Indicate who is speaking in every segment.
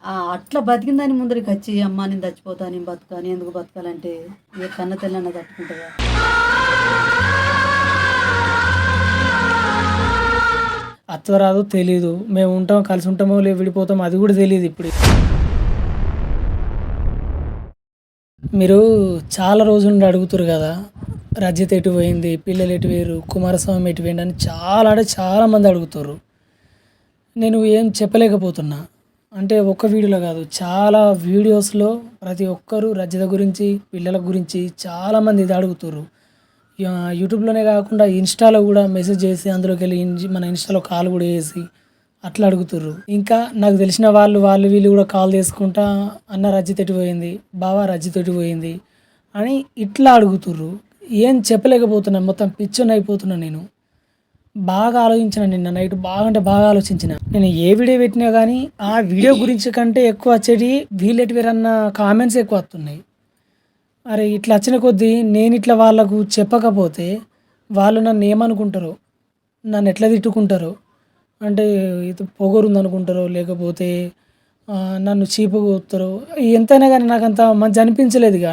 Speaker 1: అట్లా బతికిన దాని ముందరికొచ్చి, "అమ్మా నేను చచ్చిపోతా, నేను బతకా, నేను ఎందుకు బతకాలంటే" ఏ కన్న తల్లన్నా తట్టుకుంటదా?
Speaker 2: అత్త రాదు తెలీదు. మేము ఉంటాం, కలిసి ఉంటామో విడిపోతామో అది కూడా తెలీదు ఇప్పుడు. మీరు చాలా రోజుల నుండి అడుగుతుర్రు కదా! రజిత ఎటు పోయింది? పిల్లలు ఎటు పోయిర్రు? కుమారస్వామి ఎటు పోయిండు? అని చాలా అంటే చాలా మంది అడుగుతుర్రు. నేను ఏం చెప్పలేకపోతున్నా. అంటే ఒక్క వీడియోలో కాదు, చాలా వీడియోస్‌లో ప్రతి ఒక్కరు రజిత గురించి, పిల్లల గురించి చాలామంది ఇది అడుగుతుర్రు. యూట్యూబ్‌లోనే కాకుండా ఇన్‌స్టాలో కూడా మెసేజ్ చేసి అందులోకెళ్ళి మన ఇన్‌స్టాలో కాల్ కూడా చేసి అట్లా అడుగుతుర్రు. ఇంకా నాకు తెలిసిన వాళ్ళు వీళ్ళు కూడా కాల్ చేసుకుంటా, "అన్న రజిత ఎటు పోయింది? బావ రజిత ఎటు పోయింది?" అని ఇట్లా అడుగుతుర్రు. ఏం చెప్పలేకపోతున్నా. మొత్తం పిచ్చోనయిపోతున్నా నేను. బాగా ఆలోచించిన నిన్న నైట్, బాగా అంటే బాగా ఆలోచించిన. నేను ఏ వీడియో పెట్టినా గానీ, ఆ వీడియో గురించి కంటే ఎక్కువ వచ్చేటియి వీళ్ళెటు పోయిరన్న కామెంట్స్ ఎక్కువ వస్తున్నాయి. అరే! ఇట్లా వచ్చిన కొద్దీ నేనిట్లా వాళ్ళకు చెప్పకపోతే వాళ్ళు నన్నేమనుకుంటారో, నన్నెట్లా తిట్టుకుంటారో, అంటే ఇది పొగరుందనుకుంటారో, లేకపోతే నన్ను చీపుగా చూస్తారో, ఎంతైనా గానీ నాకంత మంచిగా అనిపించలేదిగ.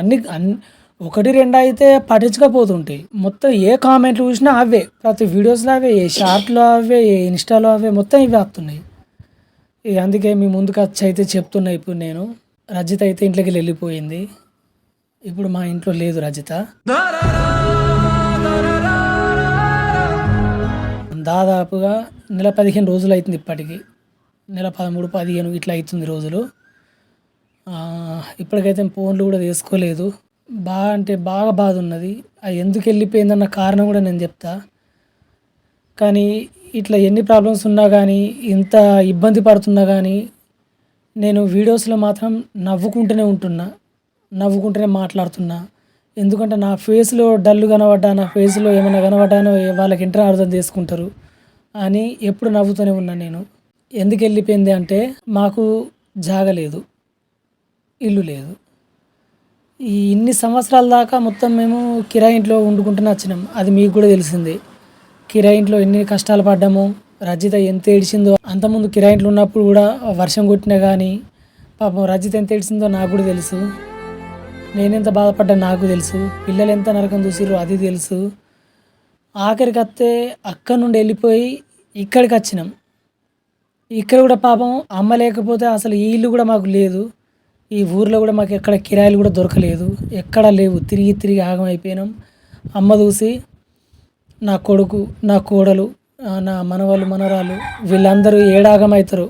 Speaker 2: ఒకటి, రెండయితే పట్టించుకపోతుంటాయి. మొత్తం ఏ కామెంట్లు చూసినా అవే. ప్రతి వీడియోస్‌లో అవే, ఏ షార్ట్‌లో అవే, ఏ ఇన్‌స్టాలో అవే, మొత్తం ఇవే వస్తున్నాయి. ఇగ అందుకే మీ ముందుకొచ్చయితే చెప్తున్నా ఇప్పుడు నేను. రజిత అయితే ఇంట్లోకెళ్ళి వెళ్ళిపోయింది. ఇప్పుడు మా ఇంట్లో లేదు రజిత. దాదాపుగా నెల 15 రోజులైతుంది ఇప్పటికి. నెల 13, 15 ఇట్లా అయితుంది రోజులు. ఇప్పటికైతే ఫోన్లు కూడా తీసుకోలేదు. బాగా అంటే బాగా బాధున్నది. అది ఎందుకు వెళ్ళిపోయిందన్న కారణం కూడా నేను చెప్తా. కానీ ఇట్లా ఎన్ని ప్రాబ్లమ్స్ ఉన్నా కానీ, ఇంత ఇబ్బంది పడుతున్నా కానీ, నేను వీడియోస్‌లో మాత్రం నవ్వుకుంటూనే ఉంటున్నా. నవ్వుకుంటూనే మాట్లాడుతున్నా. ఎందుకంటే నా ఫేస్‌లో డల్ కనపడ్డా, నా ఫేస్‌లో ఏమన్నా కనపడ్డానో వాళ్ళకి ఇంటనే అర్థం చేసుకుంటారు అని ఎప్పుడు నవ్వుతూనే ఉన్నా నేను. ఎందుకెళ్ళిపోయింది అంటే, మాకు జాగ లేదు, ఇల్లు లేదు. ఇన్ని సంవత్సరాల దాకా మొత్తం మేము కిరాయి ఇంట్లో వండుకుంటూనే వచ్చినాం. అది మీకు కూడా తెలిసిందే. కిరాయి ఇంట్లో ఎన్ని కష్టాలు పడ్డామో, రజిత ఎంత ఏడిచిందో. అంతకుముందు కిరాయి ఇంట్లో ఉన్నప్పుడు కూడా వర్షం కొట్టినా కానీ పాపం రజిత ఎంత ఏడిచిందో నాకు కూడా తెలుసు. నేనెంత బాధపడ్డా నాకు తెలుసు. పిల్లలు ఎంత నరకం చూసిర్రో అది తెలుసు. ఆఖరికత్తే అక్కడి నుండి వెళ్ళిపోయి ఇక్కడికి వచ్చినాం. ఇక్కడ కూడా పాపం అమ్మ లేకపోతే అసలు ఈ ఇల్లు కూడా మాకు లేదు. ఈ ఊర్లో కూడా మాకు ఎక్కడ కిరాయిలు కూడా దొరకలేదు. ఎక్కడా లేవు. తిరిగి తిరిగి ఆగమైపోయినాం. అమ్మ చూసి నా కొడుకు, నా కోడలు, నా మనవళ్ళు, మనవరాలు వీళ్ళందరూ ఏడాగమవుతారు.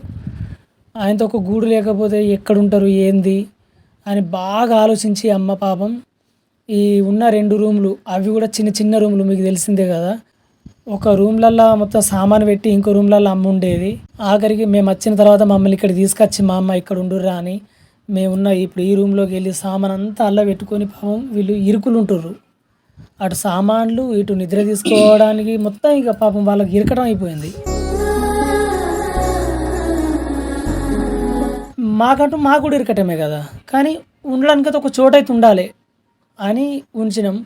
Speaker 2: ఆయనతో ఒక గూడు లేకపోతే ఎక్కడుంటారు ఏంది అని బాగా ఆలోచించి అమ్మ పాపం ఈ ఉన్న 2 రూమ్‌లు అవి కూడా చిన్న చిన్న రూమ్‌లు మీకు తెలిసిందే కదా! ఒక రూమ్‌లల్లా మొత్తం సామాను పెట్టి ఇంకో రూమ్‌లల్లా అమ్మ ఉండేది. ఆఖరికి మేమొచ్చిన తర్వాత మమ్మల్ని ఇక్కడికి తీసుకొచ్చి మా అమ్మ ఇక్కడ ఉండుర్రా అని మేమున్న ఇప్పుడు ఈ రూమ్‌లోకెళ్ళి సామానంతా అల్ల పెట్టుకొని పాపం వీళ్ళు ఇరుకులుంటుర్రు. అటు సామాన్లు, ఇటు నిద్ర తీసుకోవడానికి మొత్తం ఇక పాపం వాళ్ళకి ఇరకడం అయిపోయింది. మాకు కూడా ఇరకటమే కదా! కానీ ఉండడానికైతే ఒక చోటైతే ఉండాలి అని ఉంచినాం.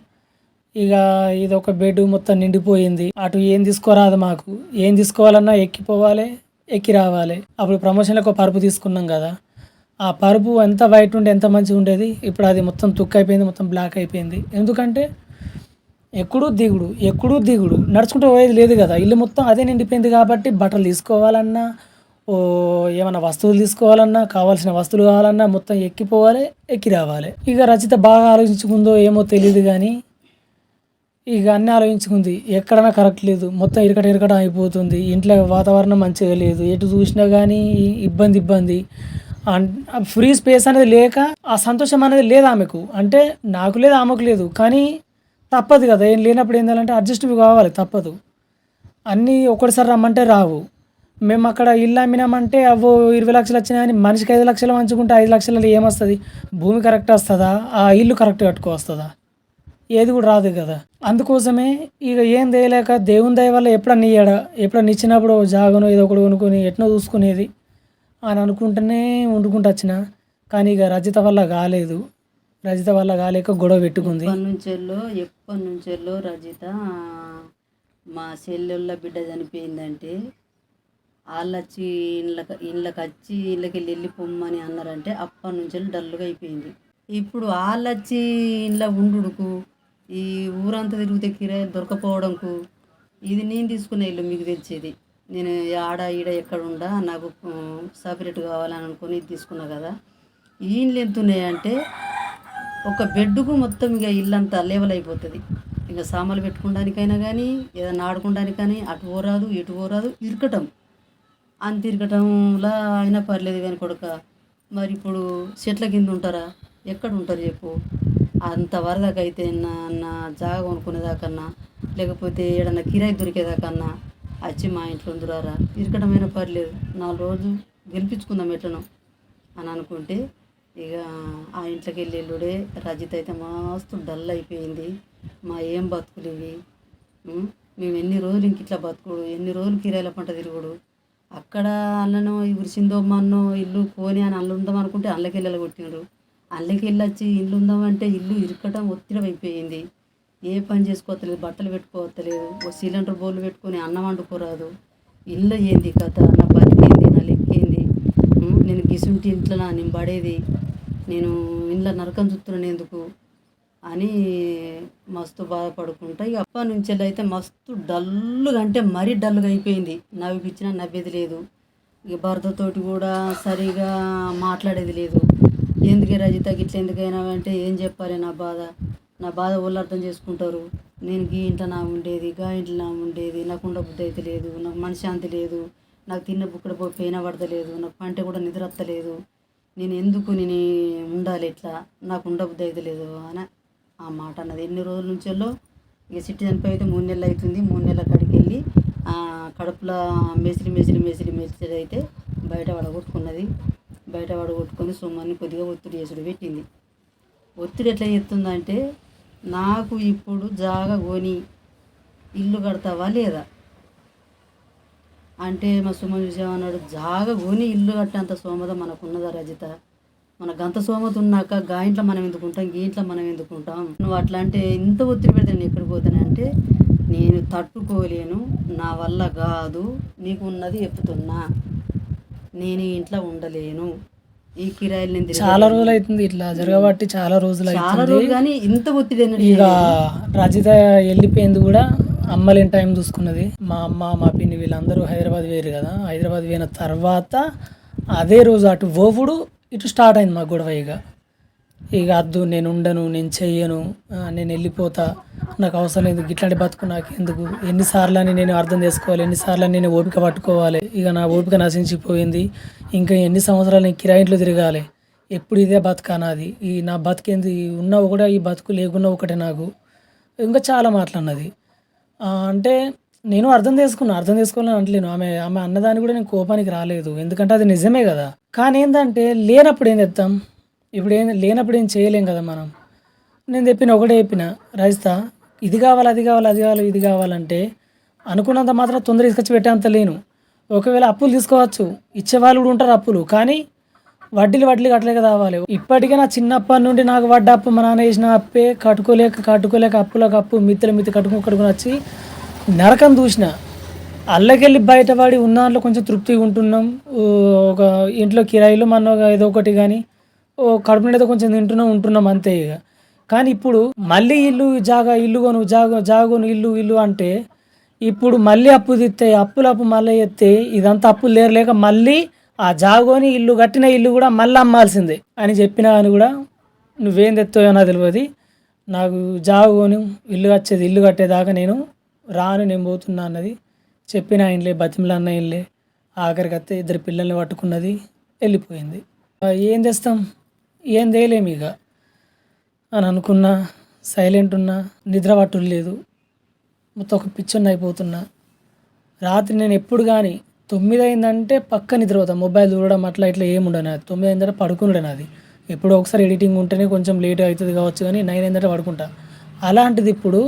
Speaker 2: ఇక ఇదొక బెడ్ మొత్తం నిండిపోయింది. అటు ఏం తీసుకోరాదు మాకు. ఏం తీసుకోవాలన్నా ఎక్కిపోవాలి, ఎక్కి రావాలి. అప్పుడు ప్రమోషన్‌లో ఒక పరుపు తీసుకున్నాం కదా! ఆ పరుపు ఎంత వైట్ ఉండే ఎంత మంచిగా ఉండేది. ఇప్పుడు అది మొత్తం తుక్కయిపోయింది. మొత్తం బ్లాక్ అయిపోయింది. ఎందుకంటే ఎక్కుడు, దిగుడు, ఎక్కుడు, దిగుడు. నడుచుకుంటూ పోయేది లేదు కదా! ఇల్లు మొత్తం అదే నిండిపోయింది కాబట్టి బట్టలు తీసుకోవాలన్నా, ఏమన్నా వస్తువులు తీసుకోవాలన్నా, కావాల్సిన వస్తువులు కావాలన్నా మొత్తం ఎక్కిపోవాలి, ఎక్కి రావాలి. ఇక రచిత బాగా ఆలోచించుకుందో ఏమో తెలీదు గానీ, ఇక అన్నీ ఆలోచించుకుంది. ఎక్కడన్నా కరెక్ట్ లేదు. మొత్తం ఇరకడం అయిపోతుంది. ఇంట్లో వాతావరణం మంచిగా లేదు. ఎటు చూసినా గానీ ఇబ్బంది. ఫ్రీ స్పేస్ అనేది లేక ఆ సంతోషం అనేది లేదు ఆమెకు. అంటే నాకు లేదు, ఆమెకు లేదు. కానీ తప్పదు కదా! ఏం లేనప్పుడు ఏం చేయాలంటే అడ్జస్ట్‌వి కావాలి తప్పదు. అన్నీ ఒక్కటిసారి రమ్మంటే రావు. మేమక్కడ ఇల్లు అమ్మినామంటే అవ్వో 20,00,000 వచ్చినాయని మనిషికి 5,00,000 పంచుకుంటే 5,00,000లో ఏమొస్తది? భూమి కరెక్ట్ వస్తదా? ఆ ఇల్లు కరెక్ట్ కట్టుకోవస్తదా? ఏది కూడా రాదు కదా! అందుకోసమే ఇక ఏం చేయలేక దేవుని దయ వల్ల ఎప్పుడన్నా ఇయ్యడా, ఎప్పుడన్నా ఇచ్చినప్పుడు జాగనో ఏదో ఒకటి కొనుక్కొని ఎట్నో చూసుకునేది అని అనుకుంటూనే వండుకుంటూ వచ్చిన. కానీ ఇక రజిత వల్ల కాలేదు. రజిత వల్ల కాలేక గొడవ పెట్టుకుంది.
Speaker 1: ఎప్పటినుంచెల్లో రజిత మా చెల్లెళ్ళ బిడ్డ చనిపోయిందంటే వాళ్ళు వచ్చి ఇళ్ళకి వచ్చి ఇళ్ళకి వెళ్ళిపోమ్మని అన్నారంటే అప్పటి నుంచి డల్లుగా అయిపోయింది. ఇప్పుడు వాళ్ళు వచ్చి ఇంట్లో ఉండుడుకు ఈ ఊరంతా తిరిగితే కిరాయిలు దొరకపోవడంకు ఇది నేను తీసుకునే ఇల్లు మీకు తెచ్చేది. నేను ఆడ ఈడ ఎక్కడ ఉండా నాకు సపరేట్ కావాలని అనుకుని ఇది తీసుకున్నా కదా. ఈ ఇండ్లు ఎంత ఉన్నాయంటే ఒక బెడ్కు మొత్తం ఇక ఇల్లంతా లేవల్ అయిపోతుంది. ఇక సామాన్లు పెట్టుకోవడానికైనా కానీ ఏదైనా ఆడుకోవడానికి కానీ అటు పోరాదు ఇటు పోరాదు ఇరకటం. అంత ఇరకటంలా అయినా పర్లేదు కానీ కొడుక మరి ఇప్పుడు చెట్ల కింద ఉంటారా? ఎక్కడ ఉంటారు చెప్పు? అంత వరదాకైతే నా జాగా కొనుక్కునేదాకన్నా లేకపోతే ఏడన్నా కిరాయి దొరికేదాకన్నా వచ్చి మా ఇంట్లో ఉందిరారా, ఇరకటమైనా పర్లేదు 4 రోజులు గెలిపించుకుందాం ఎట్లనో అని అనుకుంటే ఇక ఆ ఇంట్లోకి వెళ్ళేళ్ళుడే రజిత అయితే మస్తు డల్ అయిపోయింది. మా ఏం బతుకులు ఇవి, మేము ఎన్ని రోజులు ఇంక ఇట్లా బతుకుడు, ఎన్ని రోజులు కిరాయిల పంట తిరుగుడు. అక్కడ అన్నను ఉరిసిందో మన్నో ఇల్లు పోని అని అల్లు ఉందాం అనుకుంటే అల్లకి వెళ్ళి కొట్టిండ్రు. అల్లకి వెళ్ళి వచ్చి ఇల్లు ఉందామంటే ఇల్లు ఇరకటం ఒత్తిడి అయిపోయింది. ఏ పని చేసుకోవట్లేదు, బట్టలు పెట్టుకోవట్లేదు, ఓ సిలిండర్ బోర్లు పెట్టుకొని అన్నం వండుకోరాదు. ఇల్లు ఏంది కథ, నా బతికేంది, నా లెక్కేంది, నేను గిసుంటి ఇంట్లో నేను పడేది, నేను ఇంట్లో నరకం చూస్తున్నాను ఎందుకు అని మస్తు బాధపడుకుంటా. ఇక అప్పటి నుంచి అయితే మస్తు డల్లుగా అంటే మరీ డల్లుగా అయిపోయింది. నవ్విపించినా నవ్వేది లేదు. ఇక భర్తతోటి కూడా సరిగా మాట్లాడేది లేదు. ఎందుకే రజిత గిట్ల ఎందుకైనా అంటే ఏం చెప్పాలి నా బాధ వాళ్ళు అర్థం చేసుకుంటారు. నేను గీ ఇంట్లో నా ఉండేది, గా ఇంట్లో నా ఉండేది, నాకు ఉండ బుద్ధి అయితే లేదు, నాకు మనశ్శాంతి లేదు, నాకు తిన్న బుక్కడ పోయిన పడతలేదు, నాకు పంట కూడా నిద్ర వస్తలేదు, నేను ఎందుకు నేను ఉండాలి ఇట్లా, నాకు ఉండ బుద్ధి అయితే లేదు అని ఆ మాట అన్నది. ఎన్ని రోజుల నుంచెల్లో ఇక సిట్టి చనిపోయి అయితే 3 నెలలు అవుతుంది. 3 నెలల కాడికి వెళ్ళి కడుపులో మెసిలి అయితే బయట వడగొట్టుకున్నది. బయట వడగొట్టుకొని సొమ్మని కొద్దిగా ఒత్తిడి చేసుడు పెట్టింది. ఒత్తిడి ఎట్లా చేస్తుందంటే, నాకు ఇప్పుడు జాగా కొని ఇల్లు కడతావా లేదా అంటే మా సుమ చూసామన్నాడు. జాగా కొని ఇల్లు కట్టేంత సోమత మనకున్నదా రజిత? మన గంత సోమత ఉన్నాక గా ఇంట్లో మనం ఎందుకుంటాం, గీ ఇంట్లో మనం ఎందుకుంటాం? నువ్వు అట్లా అంటే ఇంత ఒత్తిడి పెడితే నేను ఎక్కడికి పోతానంటే నేను తట్టుకోలేను, నా వల్ల కాదు, నీకు ఉన్నది చెప్తున్నా, నేను ఈ ఇంట్లో ఉండలేను, ఈ కిరాయిలు నేను
Speaker 2: చాలా రోజులు అవుతుంది ఇట్లా జరగబట్టి, చాలా రోజులు అవుతుంది.
Speaker 1: కానీ ఇంత ఒత్తిడి
Speaker 2: ఇక రజిత వెళ్ళిపోయింది కూడా అమ్మలేని టైం చూసుకున్నది. మా అమ్మ మా పిన్ని వీళ్ళందరూ హైదరాబాద్ వేరు కదా. హైదరాబాద్ పోయిన తర్వాత అదే రోజు అటు పోవుడు ఇటు స్టార్ట్ అయింది మా గొడవ. ఇక అద్దు, నేను ఉండను, నేను చెయ్యను, నేను వెళ్ళిపోతా, నాకు అవసరం లేదు, గిట్లాంటి బతుకు నాకు ఎందుకు, ఎన్నిసార్లు అని నేను అర్థం చేసుకోవాలి, ఎన్నిసార్లు అని నేను ఓపిక పట్టుకోవాలి, ఇక నా ఓపిక నశించిపోయింది, ఇంకా ఎన్ని సంవత్సరాలు నేను కిరాయి ఇంట్లో తిరగాలి, ఎప్పుడు ఇదే బతుక నాది, ఈ నా బతికేంది, ఉన్నా కూడా ఈ బతుకు లేకున్నా ఒకటే నాకు, ఇంకా చాలా మాట్లాడినది. అంటే నేను అర్థం చేసుకోవాలని అంటలేను. ఆమె ఆమె అన్నదాన్ని కూడా నేను కోపానికి రాలేదు, ఎందుకంటే అది నిజమే కదా. కానీ ఏంటంటే లేనప్పుడు ఏం చెప్తాం, ఇప్పుడు లేనప్పుడు ఏం చేయలేం కదా మనం. నేను ఒకటే చెప్పిన, రజిత ఇది కావాలి, అది కావాలి, అది కావాలి, ఇది కావాలంటే అనుకున్నంత మాత్రం తొందర తీసుకొచ్చి పెట్టేంత లేను. ఒకవేళ అప్పులు తీసుకోవచ్చు, ఇచ్చేవాళ్ళు కూడా ఉంటారు అప్పులు, కానీ వడ్డీలు కట్టలేక రావాలి. ఇప్పటికే నా చిన్నప్పటి నుండి నాకు వడ్డ అప్పు, మా నాన్న వేసిన అప్పే కట్టుకోలేక అప్పులకు అప్పు మిత్తి కట్టుకుని వచ్చి నరకం చూసిన. అల్లకెళ్ళి బయటపడి ఉన్న దాంట్లో కొంచెం తృప్తిగా ఉంటున్నాం. ఒక ఇంట్లో కిరాయిలు మన ఏదో ఒకటి కానీ కడుపు నిండా కొంచెం ఉంటున్నాం అంతే. ఇక కానీ ఇప్పుడు మళ్ళీ జాగోను ఇల్లు అంటే ఇప్పుడు మళ్ళీ అప్పు తీస్తే అప్పు మళ్ళీ ఎత్తే ఇదంతా అప్పులు లేరలేక మళ్ళీ ఆ జాగోని కట్టిన ఇల్లు కూడా మళ్ళీ అమ్మాల్సిందే అని చెప్పినా అని కూడా నువ్వేం తెస్తావో నాకు తెలియదు. నాకు జాగోని ఇల్లు కట్టేదాకా నేను రాను, నేను పోతున్నా అన్నది. చెప్పిన ఇంట్లో బతిమలు అన్న ఇల్లే. ఆఖరికి వస్తే 2 పిల్లల్ని పట్టుకున్నది, వెళ్ళిపోయింది. ఏం చేస్తాం, ఏం చేయలేము ఇక అని అనుకున్నా. సైలెంట్ ఉన్నా, నిద్ర పట్టులు లేదు, మొత్తం ఒక పిచ్చొన్న అయిపోతున్నా. రాత్రి నేను ఎప్పుడు కానీ 9 అయిందంటే పక్క నిద్ర పోతాను. మొబైల్ చూడడం అట్లా ఇట్లా ఏముండను. 9 అయిందంటే పడుకున్నాను. అది ఎప్పుడో ఒకసారి ఎడిటింగ్ ఉంటేనే కొంచెం లేట్ అవుతుంది కావచ్చు, కానీ 9 అయిందంటే పడుకుంటా. అలాంటిది ఇప్పుడు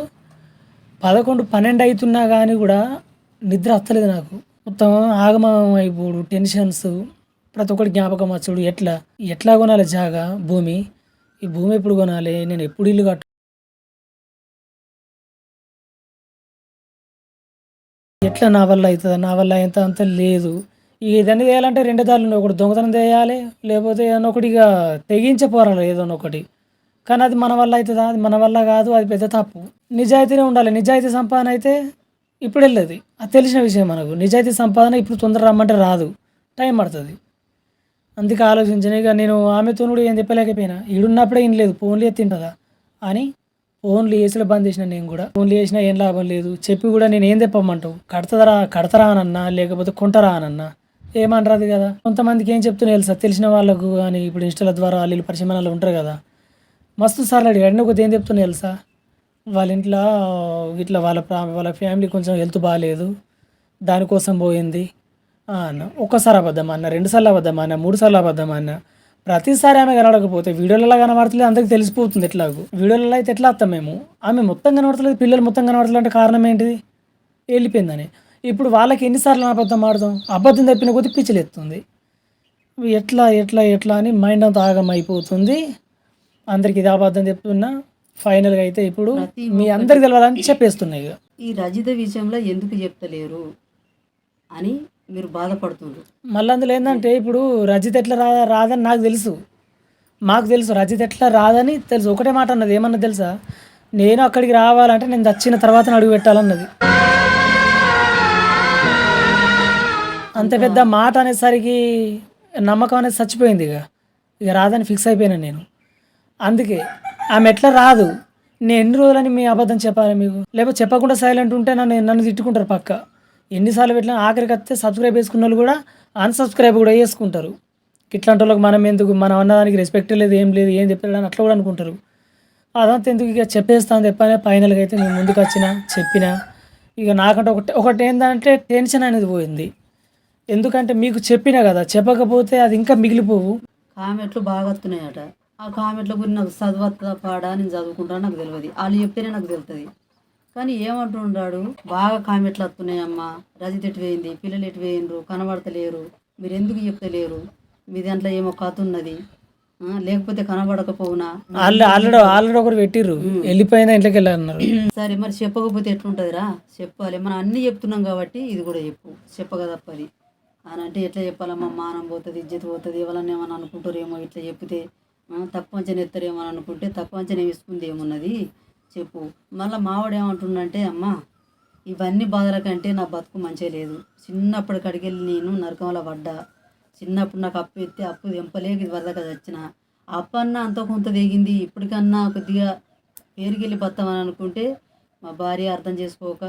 Speaker 2: 11, 12 అవుతున్నా కానీ కూడా నిద్ర వస్తలేదు నాకు. మొత్తం ఆగమం అయిపోడు, టెన్షన్స్, ప్రతి ఒక్కటి జ్ఞాపకం వచ్చుడు. ఎట్లా కొనాలి జాగా, భూమి, ఈ భూమి ఎప్పుడు కొనాలి, నేను ఎప్పుడు ఇల్లు కట్టు ఎట్లా నా వల్ల అవుతుందా, నా వల్ల ఎంత అంత లేదు. ఇదన్నీ చేయాలంటే రెండే దారులు ఉన్నాయి. ఒకటి దొంగతనం చేయాలి, లేకపోతే ఏదైనా ఒకటి ఇక తెగించే పోరాలి ఏదైనా ఒకటి. కానీ అది మన వల్ల అవుతుందా? అది మన వల్ల కాదు, అది పెద్ద తప్పు. నిజాయితీనే ఉండాలి. నిజాయితీ సంపాదన అయితే ఇప్పుడు వెళ్ళదు. అది తెలిసిన విషయం మనకు. నిజాయితీ సంపాదన ఇప్పుడు తొందర రమ్మంటే రాదు, టైం పడుతుంది. అందుకే ఆలోచించిన ఇక నేను ఆమెతో కూడా ఏం చెప్పలేకపోయినా. ఈడున్నప్పుడే ఏం లేదు, ఫోన్లు ఎత్తింటుందా అని ఫోన్లు వేసులు బంద్ చేసిన. నేను కూడా ఫోన్లు చేసినా ఏం లాభం లేదు. చెప్పి కూడా నేను ఏం తెప్పమంటావు, కడతరా అనన్నా, లేకపోతే కొంటరా అనన్నా ఏమంటారు కదా. కొంతమందికి ఏం చెప్తున్నా తెలుసా, తెలిసిన వాళ్ళకు కానీ ఇప్పుడు ఇన్స్టాల ద్వారా వాళ్ళు పరిచయమానాలు ఉంటారు కదా, మస్తు సార్లు అడిగాడు. ఒకటి ఏం చెప్తున్నా తెలుసా, వాళ్ళ ఇంట్లో ఇట్లా వాళ్ళ ఫ్యామిలీ కొంచెం హెల్త్ బాగాలేదు, దానికోసం పోయింది అన్న. ఒక్కసారి అబద్ధం అన్న, 2 సార్లు అబద్ధం అన్న, 3 సార్లు అబద్ధం అన్న. ప్రతిసారి ఆమె కనబడకపోతే వీడియోలలో కనబడతలేదు, అందరికి తెలిసిపోతుంది. ఎట్లాగూ వీడియోలలో అయితే ఎట్లా వస్తాం మేము, ఆమె మొత్తం కనబడతలేదు, పిల్లలు మొత్తం కనబడతలేదు అంటే కారణం ఏంటిది, వెళ్ళిపోయిందని. ఇప్పుడు వాళ్ళకి ఎన్నిసార్లు అబద్ధం ఆడదాం, అబద్ధం తప్పిన కొద్ది పిచ్చిలేస్తుంది. ఎట్లా ఎట్లా ఎట్లా అని మైండ్ అంతా ఆగం అయిపోతుంది. అందరికి ఇది అబద్ధం చెప్తున్నా. ఫైనల్గా అయితే ఇప్పుడు మీ అందరికి తెలవాలని చెప్పేస్తున్నాయి. ఇక
Speaker 1: ఈ రజిత విషయంలో ఎందుకు చెప్తలేరు అని మీరు బాధపడుతున్నారు.
Speaker 2: మళ్ళీ అందులో ఏంటంటే ఇప్పుడు రజిత ఎట్లా రాదని నాకు తెలుసు, మాకు తెలుసు రజిత ఎట్లా రాదని తెలుసు. ఒకటే మాట అన్నది, ఏమన్నా తెలుసా, నేను అక్కడికి రావాలంటే నేను వచ్చిన తర్వాత అడుగు పెట్టాలన్నది. అంత పెద్ద మాట అనేసరికి నమ్మకం అనేది చచ్చిపోయింది. ఇక రాదని ఫిక్స్ అయిపోయినా నేను. అందుకే ఆమె ఎట్లా రాదు, నేను ఎన్ని రోజులని మీ అబద్ధం చెప్పాలి మీకు, లేకపోతే చెప్పకుండా సైలెంట్ ఉంటే నన్ను తిట్టుకుంటారు పక్క. ఎన్నిసార్లు పెట్టినా ఆఖరికి వస్తే సబ్స్క్రైబ్ చేసుకున్న వాళ్ళు కూడా అన్సబ్స్క్రైబ్ కూడా చేసుకుంటారు. ఇట్లాంటి వాళ్ళకి మనం ఎందుకు, మనం అన్నదానికి రెస్పెక్ట్ లేదు, ఏం లేదు, ఏం చెప్పలేదని అట్లా కూడా అనుకుంటారు. అదంతా ఎందుకు, ఇక చెప్పేస్తాను చెప్పానే. ఫైనల్గా అయితే నేను ముందుకు వచ్చిన చెప్పిన. ఇక నాకంటే ఒకటి ఏంటంటే టెన్షన్ అనేది పోయింది. ఎందుకంటే మీకు చెప్పినా కదా, చెప్పకపోతే అది ఇంకా మిగిలిపోవు.
Speaker 1: కామెంట్లు బాగా వస్తున్నాయట. ఆ కామెంట్ల గురించి నాకు చదవత్తా పాడా, నేను చదువుకుంటా నాకు తెలియదు, వాళ్ళు చెప్తేనే నాకు తెలుస్తుంది. కానీ ఏమంటున్నాడు, బాగా కామెంట్లు వస్తున్నాయమ్మా, రజిత ఎటు పోయింది, పిల్లలు ఎటు పోయినరు, కనబడతలేరు, మీరు ఎందుకు చెప్తలేరు, మీ దాంట్లో ఏమో కథ ఉన్నది, లేకపోతే కనబడకపోవునా.
Speaker 2: ఆల్రెడీ ఒకరు పెట్టిర్రు, వెళ్ళిపోయిందా ఇంట్లోకి వెళ్ళాలన్నారు.
Speaker 1: సరే మరి చెప్పకపోతే ఎట్లుంటుందిరా, చెప్పాలి. మనం అన్నీ చెప్తున్నాం కాబట్టి ఇది కూడా చెప్పక తప్పది అని అంటే ఎట్లా చెప్పాలమ్మా, మానం పోతుంది, ఇజ్జత్ పోతుంది, ఎవరన్నా ఏమని అనుకుంటారేమో, ఇట్లా చెప్తే తక్కువ అంచనా ఎత్తారేమో అని అనుకుంటే తక్కువ అంచనా వేసుకుంది ఏమున్నది చెప్పు. మళ్ళీ మావాడు ఏమంటుండంటే, అమ్మ ఇవన్నీ బాధల కంటే నా బతుకు మంచిగా లేదు, చిన్నప్పటి కడికెళ్ళి నేను నరకంలో పడ్డా, చిన్నప్పుడు నాకు అప్పు ఎత్తే అప్పు తెంపలేక ఇది వరదక చచ్చిన, అప్పు అన్న అంత కొంత దిగింది, ఇప్పటికన్నా కొద్దిగా పేరుకెళ్ళి బతామని అనుకుంటే మా భార్య అర్థం చేసుకోక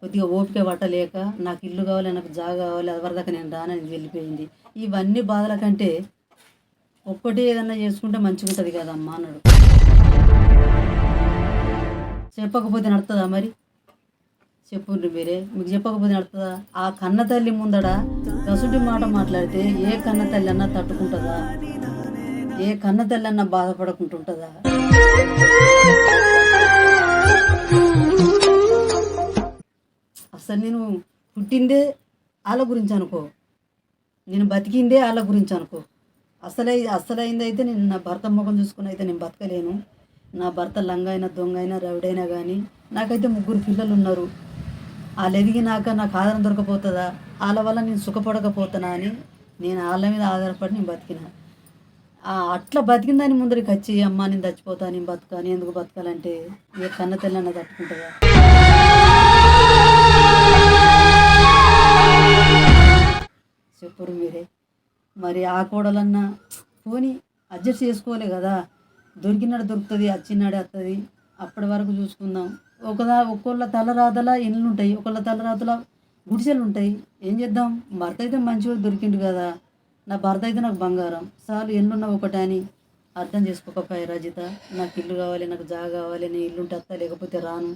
Speaker 1: కొద్దిగా ఓపిక పట్టలేక నాకు ఇల్లు కావాలి, నాకు జాగా కావాలి, అది వరదాకా నేను రానని వెళ్ళిపోయింది. ఇవన్నీ బాధల కంటే ఒక్కటి ఏదన్నా చేసుకుంటే మంచిగా ఉంటుంది కదమ్మా అన్నాడు. చెప్పకపోతే నడుతుందా మరి, చెప్పుండ్రి మీరే, మీకు చెప్పకపోతే నడుతుందా? ఆ కన్న తల్లి ముందడ కసుటి మాట మాట్లాడితే ఏ కన్న తల్లి అన్నా తట్టుకుంటుందా, ఏ కన్న తల్లి అన్నా బాధపడకుంటుంటుందా? అసలు నేను పుట్టిందే వాళ్ళ గురించి అనుకో, నేను బతికిందే వాళ్ళ గురించి అనుకో. అసలైంది అయితే నేను నా భర్త ముఖం చూసుకుని అయితే నేను బతకలేను. నా భర్త లంగ అయినా దొంగ అయినా రవిడైనా కానీ నాకైతే 3 పిల్లలు ఉన్నారు. వాళ్ళు ఎదిగినాక నాకు ఆధారం దొరకపోతుందా, వాళ్ళ వల్ల నేను సుఖపడకపోతున్నా అని నేను వాళ్ళ మీద ఆధారపడి నేను బతికిన. అట్లా బతికిన దాని ముందరికి వచ్చి అమ్మ నేను చచ్చిపోతా, నేను బతుకా, నేను ఎందుకు బతకాలంటే ఏ కన్న తల్లి అన్న తట్టుకుంటుందా? చెప్పురు మీరే. మరి ఆ కోడలన్నా పోని అడ్జస్ట్ చేసుకోలే కదా, దొరికినాడు దొరుకుతుంది, వచ్చినాడే వస్తుంది, అప్పటి వరకు చూసుకుందాం. ఒక్కొల్ల తలరాతల ఇండ్లు ఉంటాయి, ఒకళ్ళ తలరాతల గుడిసెలు ఉంటాయి. ఏం చేద్దాం, భర్త అయితే మంచిగా దొరికిండు కదా, నా భర్త అయితే నాకు బంగారం, చాలు ఎన్నున్నా ఒకటి అని అర్థం చేసుకోకపోయా రజిత. నాకు ఇల్లు కావాలి, నాకు జాగా కావాలి, నేను ఇల్లుంటే వస్తా, లేకపోతే రాను,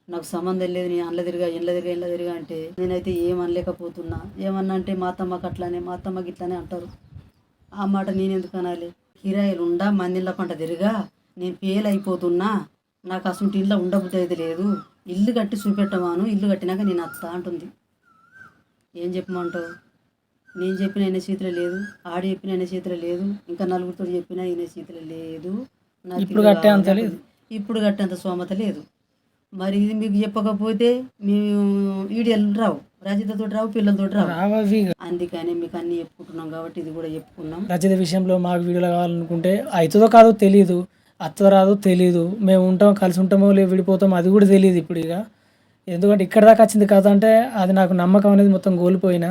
Speaker 1: నాకు సంబంధం లేదు, నేను ఇండ్ల తిరిగా అంటే నేనైతే ఏమనలేకపోతున్నా. ఏమన్నా అంటే మా అత్తమ్మకి అట్లానే, మా అత్తమ్మకి ఇట్లానే అంటారు. ఆ మాట నేను ఎందుకు అనాలి? కిరాయిలు ఉండా మందిళ్ళ పంట తిరిగా నేను ఫెయిల్ అయిపోతున్నా, నాకు అసలు ఇంట్లో ఉండబుద్ధి అయితే లేదు, ఇల్లు కట్టి చూపెట్టమాను, ఇల్లు కట్టినాక నేను అత్త అంటుంది. ఏం చెప్పమంటావు? నేను చెప్పిన ఆయన చేతిలో లేదు, ఆడి చెప్పిన ఆయన చేతిలో లేదు, ఇంకా నలుగురితో చెప్పినా ఈయన చేతిలో లేదు. నాకు ఇప్పుడు కట్టేంత స్తోమత లేదు. మరి ఇది మీకు చెప్పకపోతే మేము వీడియోలు రావు, రజితతో రావు, పిల్లలతో రావు.
Speaker 2: రావవి.
Speaker 1: అందుకని మీకు అన్ని చెప్పుకుంటున్నాం కాబట్టి ఇది కూడా చెప్పుకున్నాం.
Speaker 2: రచయిత విషయంలో మాకు వీడియోలు కావాలనుకుంటే అవుతుందో కాదో తెలియదు, అత్తో రాదో తెలియదు, మేము ఉంటాం కలిసి ఉంటామో లేదు విడిపోతామో అది కూడా తెలియదు ఇప్పుడు ఇక. ఎందుకంటే ఇక్కడ దాకా వచ్చింది కథ అంటే అది నాకు నమ్మకం అనేది మొత్తం కోల్పోయినా.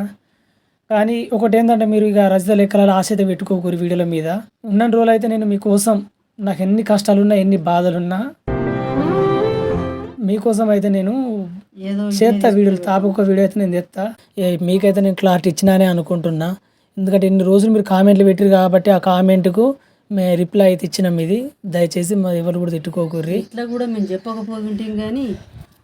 Speaker 2: కానీ ఒకటి ఏంటంటే మీరు ఇక రచయిత లెక్కల ఆశ అయితే పెట్టుకోకూరు వీడియోల మీద. ఉన్న రోజులు అయితే నేను మీకోసం నాకు ఎన్ని కష్టాలున్నా ఎన్ని బాధలున్నా మీకోసం అయితే నేను
Speaker 1: ఏదో
Speaker 2: చేస్తా వీడియోలు, తాపొక్క వీడియో అయితే నేను తెస్తా. మీకైతే నేను క్లారిటీ ఇచ్చినానే అనుకుంటున్నా. ఎందుకంటే ఇన్ని రోజులు మీరు కామెంట్లు పెట్టారు కాబట్టి ఆ కామెంట్కు మేము రిప్లై అయితే ఇచ్చినాం. ఇది దయచేసి మరి ఎవరు కూడా తిట్టుకోకూర్రి.
Speaker 1: ఇట్లా కూడా మేము చెప్పకపోతుంటాం కానీ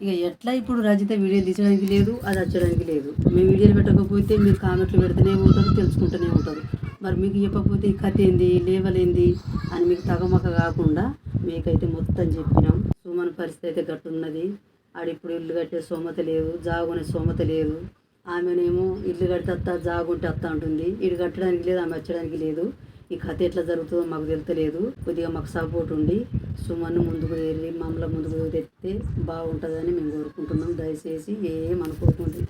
Speaker 1: ఇక ఎట్లా ఇప్పుడు రజిత వీడియోలు తీసడానికి లేదు, అది వచ్చడానికి లేదు. మేము వీడియోలు పెట్టకపోతే మీరు కామెంట్లు పెడితేనే ఉంటారు, తెలుసుకుంటూనే ఉంటారు. మరి మీకు చెప్పకపోతే ఈ కథ ఏంది, లేవలేంది అని మీకు తగమక కాకుండా మీకైతే మొత్తం చెప్పినాం. సుమన్ పరిస్థితి అయితే గట్టున్నది. ఆడిప్పుడు ఇల్లు కట్టే సోమత లేదు, జాగునే సోమత లేదు. ఆమెనేమో ఇల్లు కడితే అత్త, జాగుంటే అత్త అంటుంది. ఇటు కట్టడానికి లేదు, ఆమె వచ్చడానికి లేదు. ఈ కథ ఎట్లా జరుగుతుందో మాకు తెలుతలేదు. కొద్దిగా మాకు సపోర్ట్ ఉండి సుమన్ను ముందుకు వెళ్ళి మమ్మల్ని ముందుకు తెస్తే బాగుంటుందని మేము కోరుకుంటున్నాం. దయచేసి ఏమనుకోకుండా